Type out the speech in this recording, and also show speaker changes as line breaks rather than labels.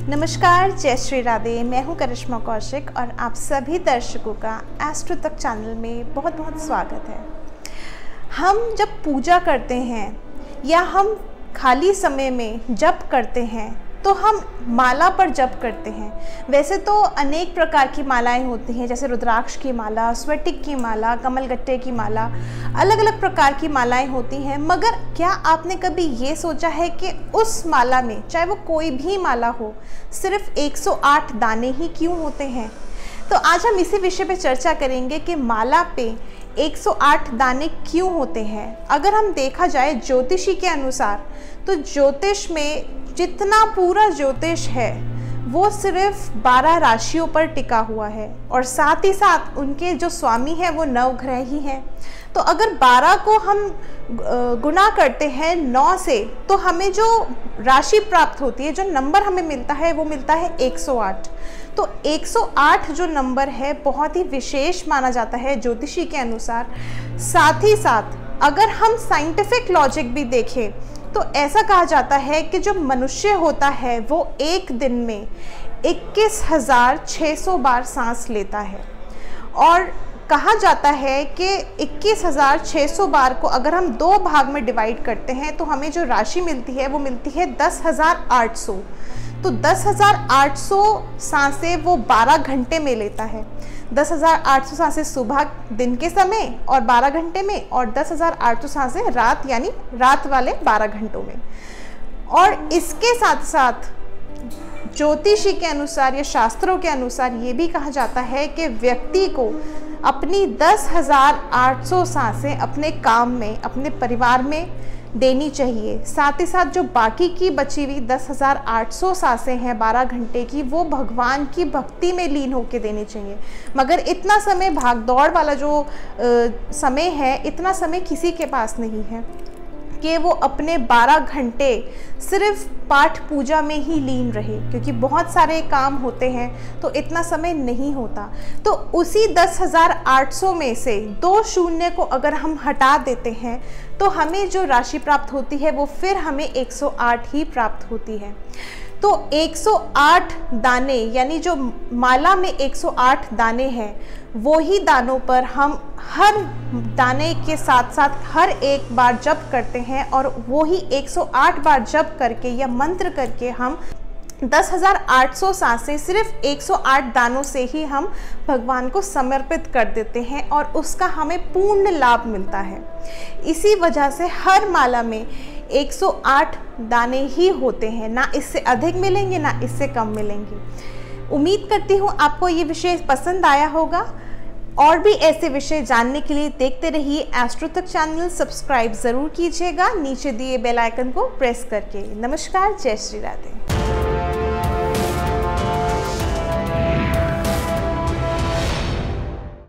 नमस्कार, जय श्री राधे। मैं हूं करिश्मा कौशिक और आप सभी दर्शकों का एस्ट्रो तक चैनल में बहुत बहुत स्वागत है। हम जब पूजा करते हैं या हम खाली समय में जप करते हैं तो हम माला पर जप करते हैं। वैसे तो अनेक प्रकार की मालाएं होती हैं, जैसे रुद्राक्ष की माला, स्फटिक की माला, कमलगट्टे की माला, अलग अलग प्रकार की मालाएं होती हैं। मगर क्या आपने कभी ये सोचा है कि उस माला में, चाहे वो कोई भी माला हो, सिर्फ 108 दाने ही क्यों होते हैं? तो आज हम इसी विषय पे चर्चा करेंगे कि माला पे 108 दाने क्यों होते हैं। अगर हम देखा जाए ज्योतिषी के अनुसार, तो ज्योतिष में जितना पूरा ज्योतिष है वो सिर्फ 12 राशियों पर टिका हुआ है और साथ ही साथ उनके जो स्वामी हैं वो नवग्रह ही हैं। तो अगर 12 को हम गुना करते हैं 9 से, तो हमें जो राशि प्राप्त होती है, जो नंबर हमें मिलता है, वो मिलता है 108। तो 108 जो नंबर है बहुत ही विशेष माना जाता है ज्योतिषी के अनुसार। साथ ही साथ अगर हम साइंटिफिक लॉजिक भी देखें तो ऐसा कहा जाता है कि जो मनुष्य होता है वो एक दिन में 21,600 बार सांस लेता है और कहा जाता है कि 21,600 बार को अगर हम 2 भाग में डिवाइड करते हैं तो हमें जो राशि मिलती है वो मिलती है 10,800। तो 10,800 सांसें वो 12 घंटे में लेता है। 10,800 सांसें सुबह दिन के समय और 12 घंटे में, और 10,800 सांसें रात यानी रात वाले 12 घंटों में। और इसके साथ साथ ज्योतिषी के अनुसार या शास्त्रों के अनुसार ये भी कहा जाता है कि व्यक्ति को अपनी 10,800 सांसें अपने काम में, अपने परिवार में देनी चाहिए। साथ ही साथ जो बाकी की बची हुई 10,800 सांसें हैं 12 घंटे की, वो भगवान की भक्ति में लीन होकर देनी चाहिए। मगर इतना समय, भाग दौड़ वाला जो समय है, इतना समय किसी के पास नहीं है कि वो अपने 12 घंटे सिर्फ पाठ पूजा में ही लीन रहे, क्योंकि बहुत सारे काम होते हैं तो इतना समय नहीं होता। तो उसी 10,800 में से 2 शून्य को अगर हम हटा देते हैं तो हमें जो राशि प्राप्त होती है वो फिर हमें 108 ही प्राप्त होती है। तो 108 दाने, यानी जो माला में 108 दाने हैं, वो ही दानों पर हम हर दाने के साथ साथ हर एक बार जप करते हैं और वो ही 108 बार जप करके या मंत्र करके हम 10,800 सांसें सिर्फ 108 दानों से ही हम भगवान को समर्पित कर देते हैं और उसका हमें पूर्ण लाभ मिलता है। इसी वजह से हर माला में 108 दाने ही होते हैं, ना इससे अधिक मिलेंगे ना इससे कम मिलेंगे। उम्मीद करती हूँ आपको ये विषय पसंद आया होगा। और भी ऐसे विषय जानने के लिए देखते रहिए एस्ट्रो तक चैनल। सब्सक्राइब ज़रूर कीजिएगा नीचे दिए बेल आइकन को प्रेस करके। नमस्कार, जय श्री राधे।